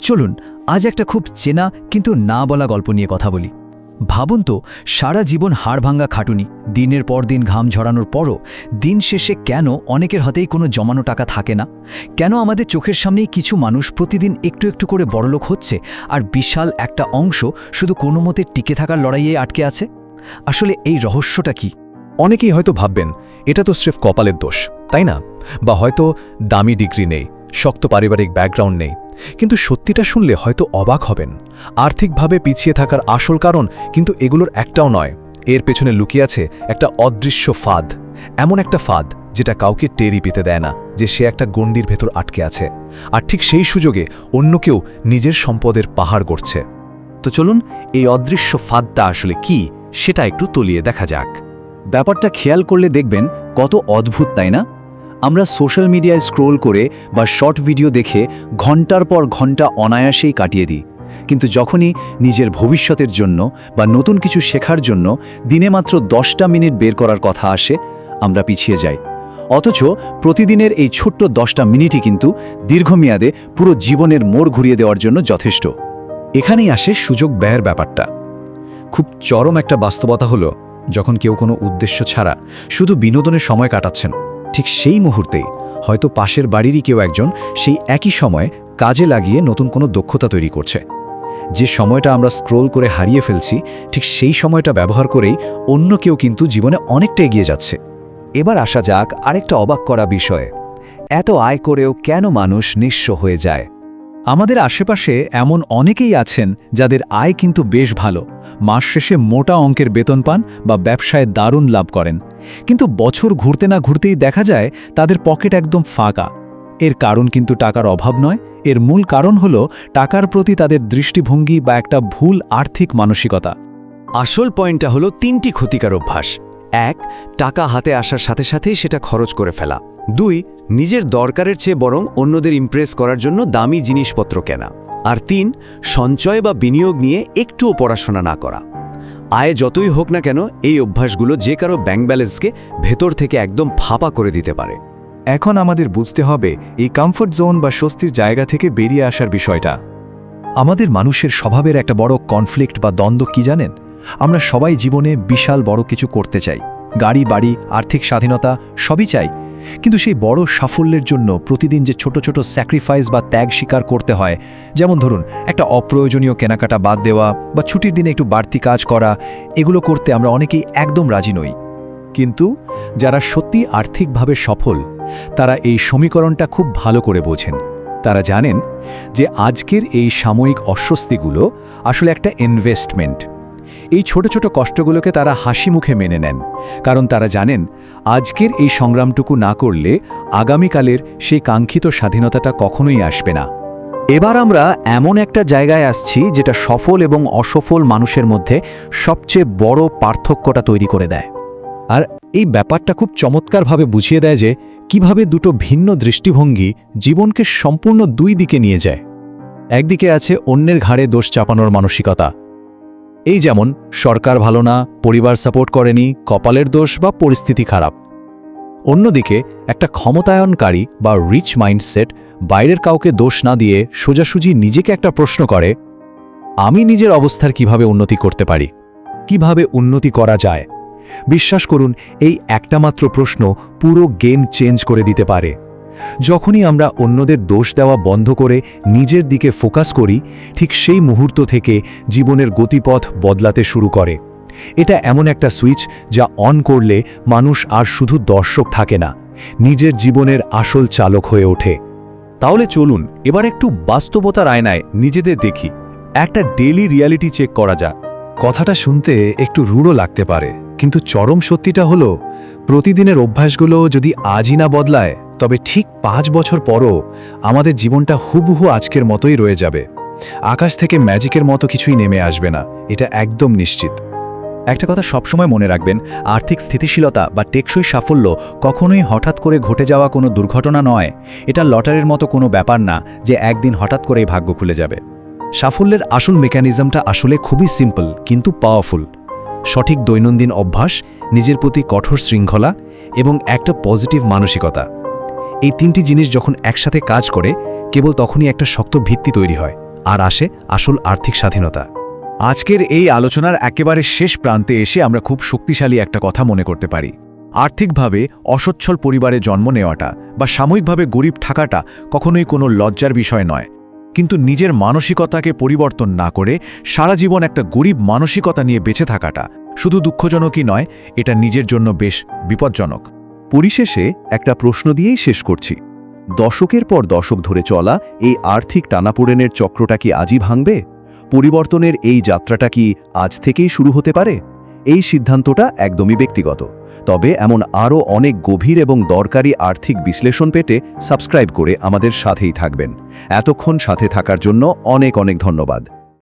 চলুন আজ একটা খুব চেনা কিন্তু না বলা গল্প নিয়ে কথা বলি। ভাবুন তো, সারা জীবন হাড়ভাঙ্গা খাটুনি, দিনের পর দিন ঘাম ঝরানোর পরও দিন শেষে কেন অনেকের হাতেই কোনো জমানো টাকা থাকে না? কেন আমাদের চোখের সামনেই কিছু মানুষ প্রতিদিন একটু একটু করে বড়লোক হচ্ছে, আর বিশাল একটা অংশ শুধু কোনো মতে টিকে থাকার লড়াইয়ে আটকে আছে? আসলে এই রহস্যটা কি? অনেকেই হয়তো ভাববেন এটা তো স্রেফ কপালের দোষ, তাই না? বা হয়তো দামি ডিগ্রি নেই, শক্ত পারিবারিক ব্যাকগ্রাউন্ড নেই। কিন্তু সত্যিটা শুনলে হয়তো অবাক হবেন। আর্থিকভাবে পিছিয়ে থাকার আসল কারণ কিন্তু এগুলোর একটাও নয়। এর পেছনে লুকিয়ে আছে একটা অদৃশ্য ফাঁদ, এমন একটা ফাঁদ যেটা কাউকে টেরি পেতে দেয় না যে সে একটা গণ্ডির ভেতর আটকে আছে, আর ঠিক সেই সুযোগে অন্য কেউ নিজের সম্পদের পাহাড় গড়ছে। তো চলুন এই অদৃশ্য ফাঁদটা আসলে কি সেটা একটু তলিয়ে দেখা যাক। ব্যাপারটা খেয়াল করলে দেখবেন কত অদ্ভুত, তাই না? আমরা সোশ্যাল মিডিয়ায় স্ক্রোল করে বা শর্ট ভিডিও দেখে ঘন্টার পর ঘন্টা অনায়াসেই কাটিয়ে দিই, কিন্তু যখনই নিজের ভবিষ্যতের জন্য বা নতুন কিছু শেখার জন্য দিনে মাত্র 10টা মিনিট বের করার কথা আসে, আমরা পিছিয়ে যাই। অথচ প্রতিদিনের এই ছোট্ট 10টা মিনিটই কিন্তু দীর্ঘমেয়াদে পুরো জীবনের মোড় ঘুরিয়ে দেওয়ার জন্য যথেষ্ট। এখানেই আসে সুযোগ ব্যয়ের ব্যাপারটা। খুব চরম একটা বাস্তবতা হলো, যখন কেউ কোনো উদ্দেশ্য ছাড়া শুধু বিনোদনের সময় কাটাচ্ছেন, ঠিক সেই মুহূর্তেই হয়তো পাশের বাড়িরই কেউ একজন সেই একই সময়ে কাজে লাগিয়ে নতুন কোনো দক্ষতা তৈরি করছে। যে সময়টা আমরা স্ক্রোল করে হারিয়ে ফেলছি, ঠিক সেই সময়টা ব্যবহার করেই অন্য কেউ কিন্তু জীবনে অনেকটা এগিয়ে যাচ্ছে। এবার আসা যাক আরেকটা অবাক করা বিষয়ে। এত আয় করেও কেন মানুষ নিঃস্ব হয়ে যায়? আমাদের আশেপাশে এমন অনেকেই আছেন যাদের আয় কিন্তু বেশ ভালো, মাস শেষে মোটা অঙ্কের বেতন পান বা ব্যবসায় দারুণ লাভ করেন, কিন্তু বছর ঘুরতে না ঘুরতেই দেখা যায় তাদের পকেট একদম ফাঁকা। এর কারণ কিন্তু টাকার অভাব নয়, এর মূল কারণ হলো টাকার প্রতি তাদের দৃষ্টিভঙ্গি বা একটা ভুল আর্থিক মানসিকতা। আসল পয়েন্টটা হলো 3টি ক্ষতিকর অভ্যাস। 1. টাকা হাতে আসার সাথে সাথেই সেটা খরচ করে ফেলা। 2. নিজের দরকারের চেয়ে বরং অন্যদের ইমপ্রেস করার জন্য দামি জিনিসপত্র কেনা। আর 3. সঞ্চয় বা বিনিয়োগ নিয়ে একটুও পড়াশোনা না করা। আয় যতই হোক না কেন, এই অভ্যাসগুলো যে কারো ব্যাংক ব্যালেন্সকে ভেতর থেকে একদম ফাঁপা করে দিতে পারে। এখন আমাদের বুঝতে হবে এই কমফোর্ট জোন বা স্বস্তির জায়গা থেকে বেরিয়ে আসার বিষয়টা। আমাদের মানুষের স্বভাবের একটা বড় কনফ্লিক্ট বা দ্বন্দ্ব কি জানেন? আমরা সবাই জীবনে বিশাল বড় কিছু করতে চাই, গাড়ি বাড়ি আর্থিক স্বাধীনতা সবই চাই, কিন্তু সেই বড় সাফল্যের জন্য প্রতিদিন যে ছোট ছোট স্যাক্রিফাইস বা ত্যাগ স্বীকার করতে হয়, যেমন ধরুন একটা অপ্রয়োজনীয় কেনাকাটা বাদ দেওয়া বা ছুটির দিনে একটু বাড়তি কাজ করা, এগুলো করতে আমরা অনেকেই একদম রাজি নই। কিন্তু যারা সত্যি আর্থিকভাবে সফল, তারা এই সমীকরণটা খুব ভালো করে বোঝেন। তারা জানেন যে আজকের এই সাময়িক অস্বস্তিগুলো আসলে একটা ইনভেস্টমেন্ট। এই ছোট ছোট কষ্টগুলোকে তারা হাসি মুখে মেনে নেন, কারণ তারা জানেন আজকের এই সংগ্রামটুকু না করলে আগামীকালের সেই কাঙ্ক্ষিত স্বাধীনতাটা কখনোই আসবে না। এবার আমরা এমন একটা জায়গায় আসছি যেটা সফল এবং অসফল মানুষের মধ্যে সবচেয়ে বড় পার্থক্যটা তৈরি করে দেয়। আর এই ব্যাপারটা খুব চমৎকারভাবে বুঝিয়ে দেয় যে কিভাবে দুটো ভিন্ন দৃষ্টিভঙ্গি জীবনকে সম্পূর্ণ দুই দিকে নিয়ে যায়। একদিকে আছে অন্যের ঘাড়ে দোষ চাপানোর মানসিকতা, এই যেমন সরকার ভালো না, পরিবার সাপোর্ট করেনি, কপালের দোষ বা পরিস্থিতি খারাপ। অন্যদিকে একটা ক্ষমতায়নকারী বা রিচ মাইন্ডসেট বাইরের কাউকে দোষ না দিয়ে সোজাসুজি নিজেকে একটা প্রশ্ন করে, আমি নিজের অবস্থার কিভাবে উন্নতি করতে পারি, কিভাবে উন্নতি করা যায়। বিশ্বাস করুন, এই একটা মাত্র প্রশ্ন পুরো গেম চেঞ্জ করে দিতে পারে। যখনই আমরা অন্যদের দোষ দেওয়া বন্ধ করে নিজের দিকে ফোকাস করি, ঠিক সেই মুহূর্ত থেকে জীবনের গতিপথ বদলাতে শুরু করে। এটা এমন একটা সুইচ যা অন করলে মানুষ আর শুধু দর্শক থাকে না, নিজের জীবনের আসল চালক হয়ে ওঠে। তাহলে চলুন এবার একটু বাস্তবতার আয়নায় নিজেদের দেখি, একটা ডেইলি রিয়ালিটি চেক করা যাক। কথাটা শুনতে একটু রূঢ় লাগতে পারে, কিন্তু চরম সত্যিটা হলো প্রতিদিনের অভ্যাসগুলো যদি আজই না বদলায়, তবে ঠিক 5 বছর পরও আমাদের জীবনটা হুবহু আজকের মতোই রয়ে যাবে। আকাশ থেকে ম্যাজিকের মতো কিছুই নেমে আসবে না, এটা একদম নিশ্চিত। একটা কথা সবসময় মনে রাখবেন, আর্থিক স্থিতিশীলতা বা টেকসই সাফল্য কখনোই হঠাৎ করে ঘটে যাওয়া কোনো দুর্ঘটনা নয়। এটা লটারির মতো কোনো ব্যাপার না যে একদিন হঠাৎ করেই ভাগ্য খুলে যাবে। সাফল্যের আসল মেকানিজমটা আসলে খুবই সিম্পল কিন্তু পাওয়ারফুল। সঠিক দৈনন্দিন অভ্যাস, নিজের প্রতি কঠোর শৃঙ্খলা এবং একটা পজিটিভ মানসিকতা, এই 3টি জিনিস যখন একসাথে কাজ করে, কেবল তখনই একটা শক্ত ভিত্তি তৈরি হয়। আর আসে আসল আর্থিক স্বাধীনতা। আজকের এই আলোচনার একেবারে শেষ প্রান্তে এসে আমরা খুব শক্তিশালী একটা কথা মনে করতে পারি। আর্থিকভাবে অসচ্ছল পরিবারে জন্ম নেওয়াটা বা সাময়িকভাবে গরিব থাকাটা কখনোই কোনো লজ্জার বিষয় নয়, কিন্তু নিজের মানসিকতাকে পরিবর্তন না করে সারা জীবন একটা গরিব মানসিকতা নিয়ে বেঁচে থাকাটা শুধু দুঃখজনকই নয়, এটা নিজের জন্য বেশ বিপজ্জনক। পরিশেষে একটা প্রশ্ন দিয়েই শেষ করছি, দশকের পর দশক ধরে চলা এই আর্থিক টানাপোড়েনের চক্রটা কি আজই ভাঙবে? পরিবর্তনের এই যাত্রাটা কি আজ থেকেই শুরু হতে পারে? এই সিদ্ধান্তটা একদমই ব্যক্তিগত, তবে এমন আরও অনেক গভীর এবং দরকারি আর্থিক বিশ্লেষণ পেতে সাবস্ক্রাইব করে আমাদের সাথেই থাকবেন। এতক্ষণ সাথে থাকার জন্য অনেক অনেক ধন্যবাদ।